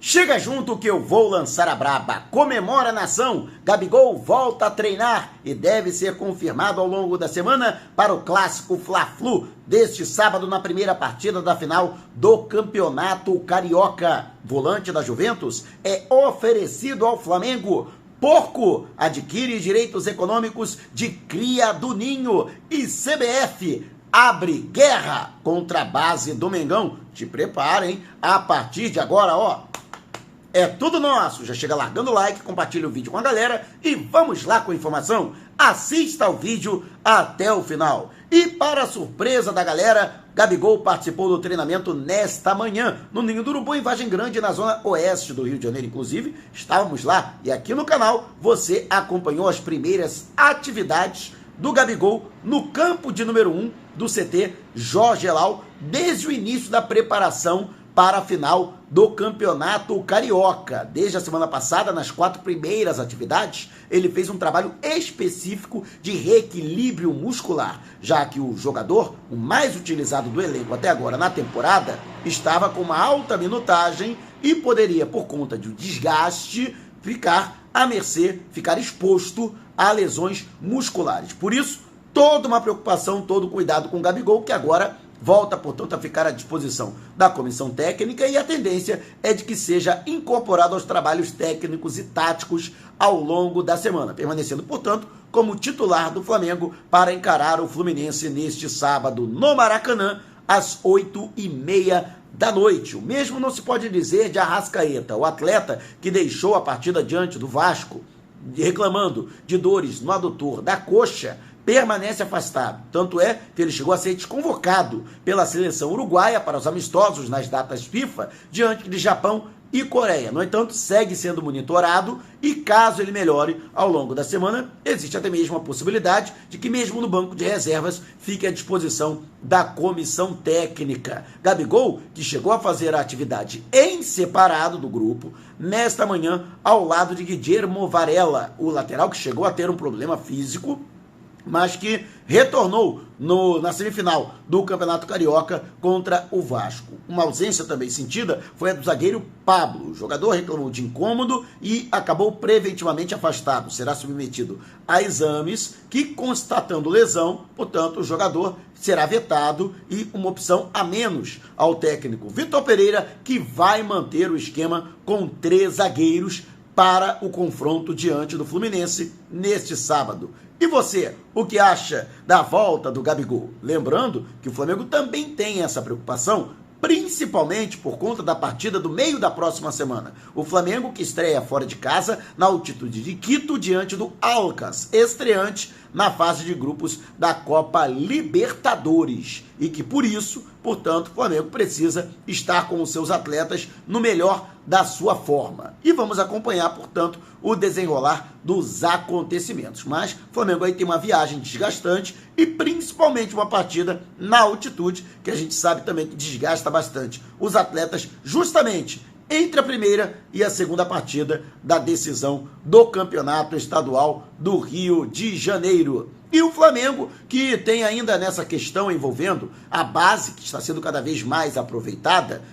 Chega junto que eu vou lançar a braba. Comemora a nação. Gabigol volta a treinar e deve ser confirmado ao longo da semana para o clássico Fla-Flu deste sábado na primeira partida da final do Campeonato Carioca. Volante da Juventus é oferecido ao Flamengo. Porco adquire direitos econômicos de cria do Ninho e CBF abre guerra contra a base do Mengão. Te prepara, hein? A partir de agora, é tudo nosso. Já chega largando o like, compartilha o vídeo com a galera e vamos lá com a informação. Assista ao vídeo até o final. E para surpresa da galera, Gabigol participou do treinamento nesta manhã, no Ninho do Urubu, em Vargem Grande, na zona oeste do Rio de Janeiro. Inclusive, estávamos lá e aqui no canal você acompanhou as primeiras atividades do Gabigol no campo de número 1 do CT Jorge Elal, desde o início da preparação para a final do Campeonato Carioca. Desde a semana passada, nas 4 primeiras atividades, ele fez um trabalho específico de reequilíbrio muscular, já que o jogador, o mais utilizado do elenco até agora na temporada, estava com uma alta minutagem e poderia, por conta do desgaste, ficar à mercê, ficar exposto a lesões musculares. Por isso, toda uma preocupação, todo cuidado com o Gabigol, que agora volta, portanto, a ficar à disposição da comissão técnica e a tendência é de que seja incorporado aos trabalhos técnicos e táticos ao longo da semana, permanecendo, portanto, como titular do Flamengo para encarar o Fluminense neste sábado no Maracanã, às 8h30 da noite. O mesmo não se pode dizer de Arrascaeta, o atleta que deixou a partida diante do Vasco, reclamando de dores no adutor da coxa, permanece afastado. Tanto é que ele chegou a ser desconvocado pela seleção uruguaia para os amistosos nas datas FIFA diante de Japão e Coreia. No entanto, segue sendo monitorado e caso ele melhore ao longo da semana, existe até mesmo a possibilidade de que mesmo no banco de reservas fique à disposição da comissão técnica. Gabigol, que chegou a fazer a atividade em separado do grupo, nesta manhã ao lado de Guillermo Varela, o lateral que chegou a ter um problema físico, mas que retornou na semifinal do Campeonato Carioca contra o Vasco. Uma ausência também sentida foi a do zagueiro Pablo. O jogador reclamou de incômodo e acabou preventivamente afastado. Será submetido a exames que, constatando lesão, portanto, o jogador será vetado e uma opção a menos ao técnico Vitor Pereira, que vai manter o esquema com 3 zagueiros para o confronto diante do Fluminense neste sábado. E você, o que acha da volta do Gabigol? Lembrando que o Flamengo também tem essa preocupação, principalmente por conta da partida do meio da próxima semana. O Flamengo que estreia fora de casa na altitude de Quito diante do Alcas, estreante na fase de grupos da Copa Libertadores. E que por isso, portanto, o Flamengo precisa estar com os seus atletas no melhor da sua forma. E vamos acompanhar, portanto, o desenrolar dos acontecimentos. Mas o Flamengo aí tem uma viagem desgastante e principalmente uma partida na altitude, que a gente sabe também que desgasta bastante os atletas justamente entre a primeira e a segunda partida da decisão do Campeonato Estadual do Rio de Janeiro. E o Flamengo, que tem ainda nessa questão envolvendo a base, que está sendo cada vez mais aproveitada,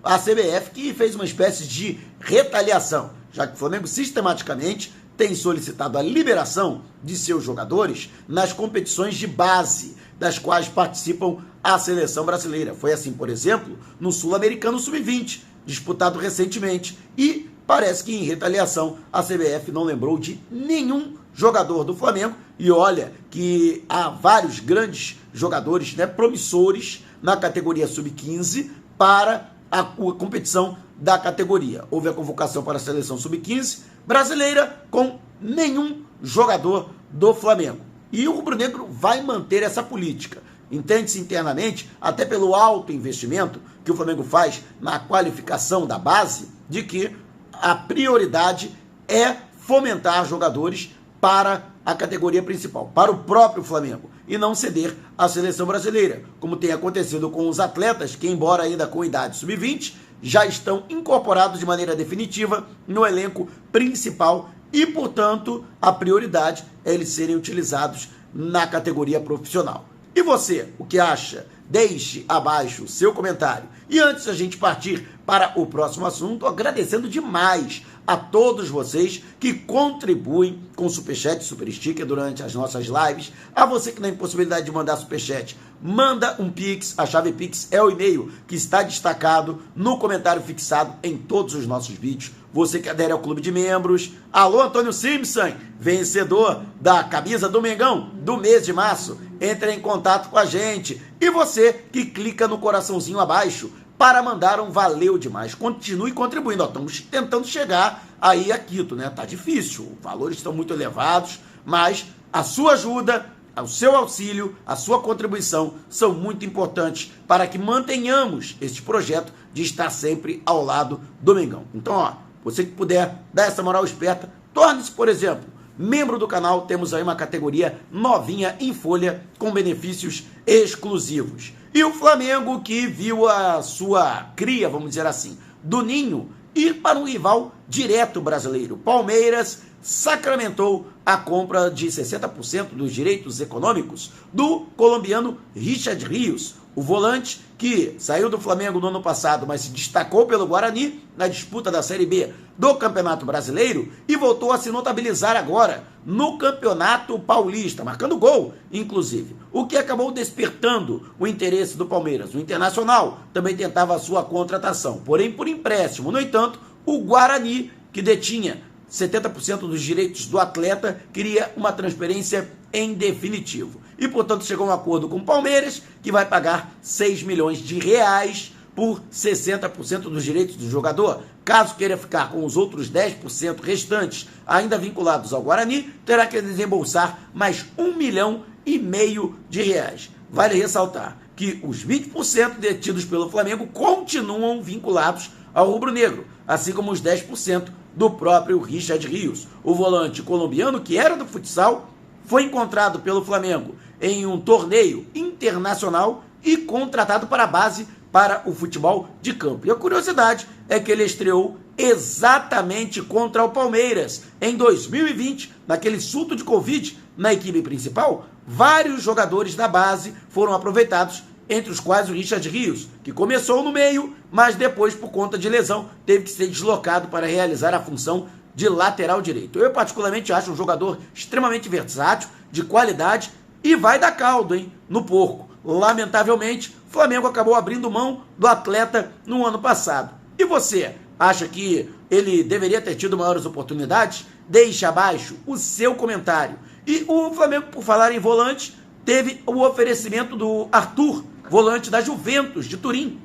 a CBF, que fez uma espécie de retaliação, já que o Flamengo sistematicamente tem solicitado a liberação de seus jogadores nas competições de base, das quais participam a seleção brasileira. Foi assim, por exemplo, no Sul-Americano Sub-20, disputado recentemente, e parece que em retaliação a CBF não lembrou de nenhum jogador do Flamengo, e olha que há vários grandes jogadores, promissores na categoria Sub-15 para a competição da categoria. Houve a convocação para a seleção Sub-15 brasileira com nenhum jogador do Flamengo. E o rubro-negro vai manter essa política. Entende-se internamente, até pelo alto investimento que o Flamengo faz na qualificação da base, de que a prioridade é fomentar jogadores para a categoria principal, para o próprio Flamengo, e não ceder à seleção brasileira, como tem acontecido com os atletas que, embora ainda com idade sub-20, já estão incorporados de maneira definitiva no elenco principal e, portanto, a prioridade é eles serem utilizados na categoria profissional. E você, o que acha? Deixe abaixo o seu comentário. E antes da gente partir para o próximo assunto, agradecendo demais a todos vocês que contribuem com Superchat e Super Sticker durante as nossas lives. A você que tem possibilidade de mandar Superchat, manda um Pix. A chave Pix é o e-mail que está destacado no comentário fixado em todos os nossos vídeos. Você que adere ao clube de membros. Alô, Antônio Simpson, vencedor da camisa do Mengão do mês de março. Entre em contato com a gente. E você que clica no coraçãozinho abaixo para mandar um valeu demais. Continue contribuindo. Ó, estamos tentando chegar aí a Quito, né? Tá difícil, os valores estão muito elevados, mas a sua ajuda, o seu auxílio, a sua contribuição são muito importantes para que mantenhamos este projeto de estar sempre ao lado do Mengão. Então, ó, você que puder dar essa moral esperta, torne-se, por exemplo, membro do canal. Temos aí uma categoria novinha em folha com benefícios exclusivos. E o Flamengo, que viu a sua cria, vamos dizer assim, do ninho, ir para um rival direto brasileiro. Palmeiras sacramentou a compra de 60% dos direitos econômicos do colombiano Richard Rios, o volante que saiu do Flamengo no ano passado, mas se destacou pelo Guarani na disputa da Série B do Campeonato Brasileiro e voltou a se notabilizar agora no Campeonato Paulista, marcando gol, inclusive, o que acabou despertando o interesse do Palmeiras. O Internacional também tentava a sua contratação, porém por empréstimo. No entanto, o Guarani, que detinha 70% dos direitos do atleta, queria uma transferência em definitivo. E, portanto, chegou a um acordo com o Palmeiras, que vai pagar 6 milhões de reais por 60% dos direitos do jogador. Caso queira ficar com os outros 10% restantes, ainda vinculados ao Guarani, terá que desembolsar mais 1,5 milhão de reais. Vale ressaltar que os 20% detidos pelo Flamengo continuam vinculados ao rubro-negro, assim como os 10% do próprio Richard Rios. O volante colombiano, que era do futsal, foi encontrado pelo Flamengo em um torneio internacional e contratado para a base para o futebol de campo. E a curiosidade é que ele estreou exatamente contra o Palmeiras em 2020, naquele surto de Covid na equipe principal. Vários jogadores da base foram aproveitados, entre os quais o Richard Rios, que começou no meio, mas depois, por conta de lesão, teve que ser deslocado para realizar a função de lateral direito. Eu particularmente acho um jogador extremamente versátil, de qualidade, e vai dar caldo, hein, no porco. Lamentavelmente, o Flamengo acabou abrindo mão do atleta no ano passado. E você, acha que ele deveria ter tido maiores oportunidades? Deixe abaixo o seu comentário. E o Flamengo, por falar em volante, teve o oferecimento do Arthur, volante da Juventus de Turim,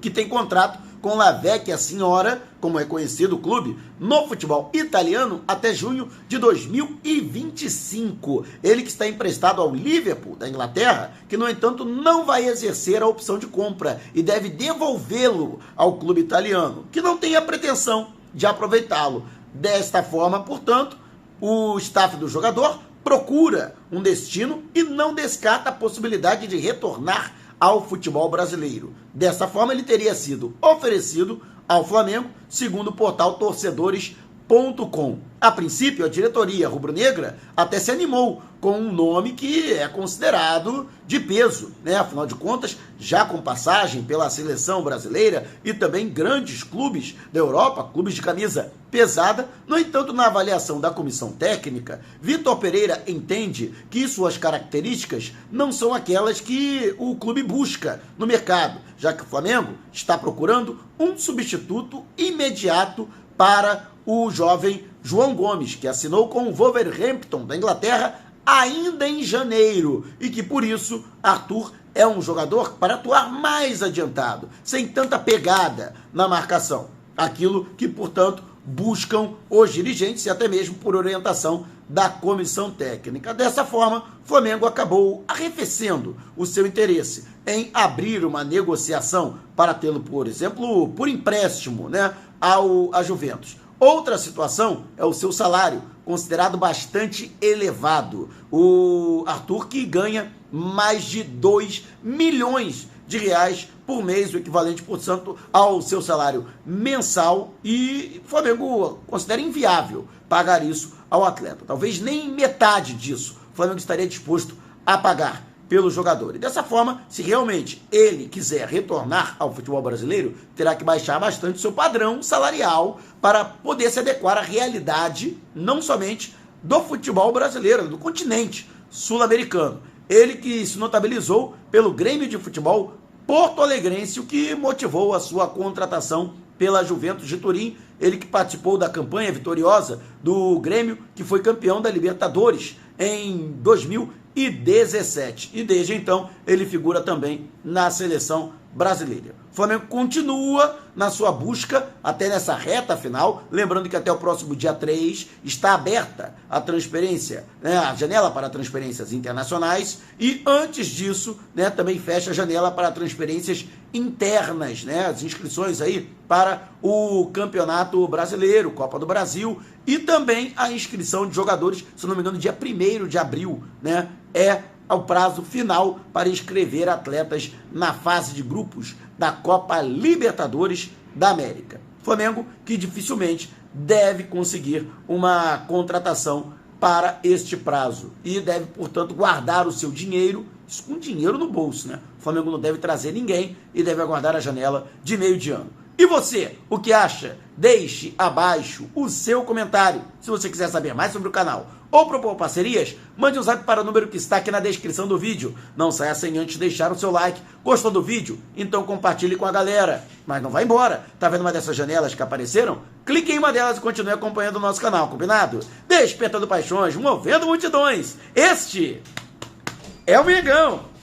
que tem contrato com La Vecchia Signora, como é conhecido o clube, no futebol italiano até junho de 2025. Ele que está emprestado ao Liverpool, da Inglaterra, que, no entanto, não vai exercer a opção de compra e deve devolvê-lo ao clube italiano, que não tem a pretensão de aproveitá-lo. Desta forma, portanto, o staff do jogador procura um destino e não descarta a possibilidade de retornar ao futebol brasileiro. Dessa forma, ele teria sido oferecido ao Flamengo, segundo o portal torcedores.com. A princípio, a diretoria rubro-negra até se animou com um nome que é considerado de peso, né? Afinal de contas, já com passagem pela seleção brasileira e também grandes clubes da Europa, clubes de camisa pesada. No entanto, na avaliação da comissão técnica, Vitor Pereira entende que suas características não são aquelas que o clube busca no mercado, já que o Flamengo está procurando um substituto imediato para o jovem João Gomes, que assinou com o Wolverhampton da Inglaterra ainda em janeiro, e que por isso Arthur é um jogador para atuar mais adiantado, sem tanta pegada na marcação. Aquilo que, portanto, buscam os dirigentes e até mesmo por orientação da comissão técnica. Dessa forma, o Flamengo acabou arrefecendo o seu interesse em abrir uma negociação para tê-lo, por exemplo, por empréstimo, né, à Juventus. Outra situação é o seu salário, considerado bastante elevado. O Arthur, que ganha mais de 2 milhões de reais por mês, o equivalente, portanto, ao seu salário mensal, e o Flamengo considera inviável pagar isso ao atleta. Talvez nem metade disso o Flamengo estaria disposto a pagar. pelo jogador. E dessa forma, se realmente ele quiser retornar ao futebol brasileiro, terá que baixar bastante o seu padrão salarial para poder se adequar à realidade, não somente do futebol brasileiro, do continente sul-americano. Ele que se notabilizou pelo Grêmio de Futebol porto-alegrense, o que motivou a sua contratação pela Juventus de Turim. Ele que participou da campanha vitoriosa do Grêmio, que foi campeão da Libertadores em 2017. E desde então ele figura também na seleção brasileira. O Flamengo continua na sua busca até nessa reta final, lembrando que até o próximo dia 3 está aberta a transferência, a janela para transferências internacionais, e antes disso, também fecha a janela para transferências internas, as inscrições aí para o Campeonato Brasileiro, Copa do Brasil, e também a inscrição de jogadores, se não me engano, dia 1º de abril, é ao prazo final para inscrever atletas na fase de grupos da Copa Libertadores da América. Flamengo que dificilmente deve conseguir uma contratação para este prazo e deve, portanto, guardar o seu dinheiro, isso com dinheiro no bolso, O Flamengo não deve trazer ninguém e deve aguardar a janela de meio de ano. E você, o que acha? Deixe abaixo o seu comentário. Se você quiser saber mais sobre o canal ou propor parcerias, mande um zap para o número que está aqui na descrição do vídeo. Não saia sem antes deixar o seu like. Gostou do vídeo? Então compartilhe com a galera. Mas não vai embora. Tá vendo uma dessas janelas que apareceram? Clique em uma delas e continue acompanhando o nosso canal, combinado? Despertando paixões, movendo multidões. Este é o Mengão.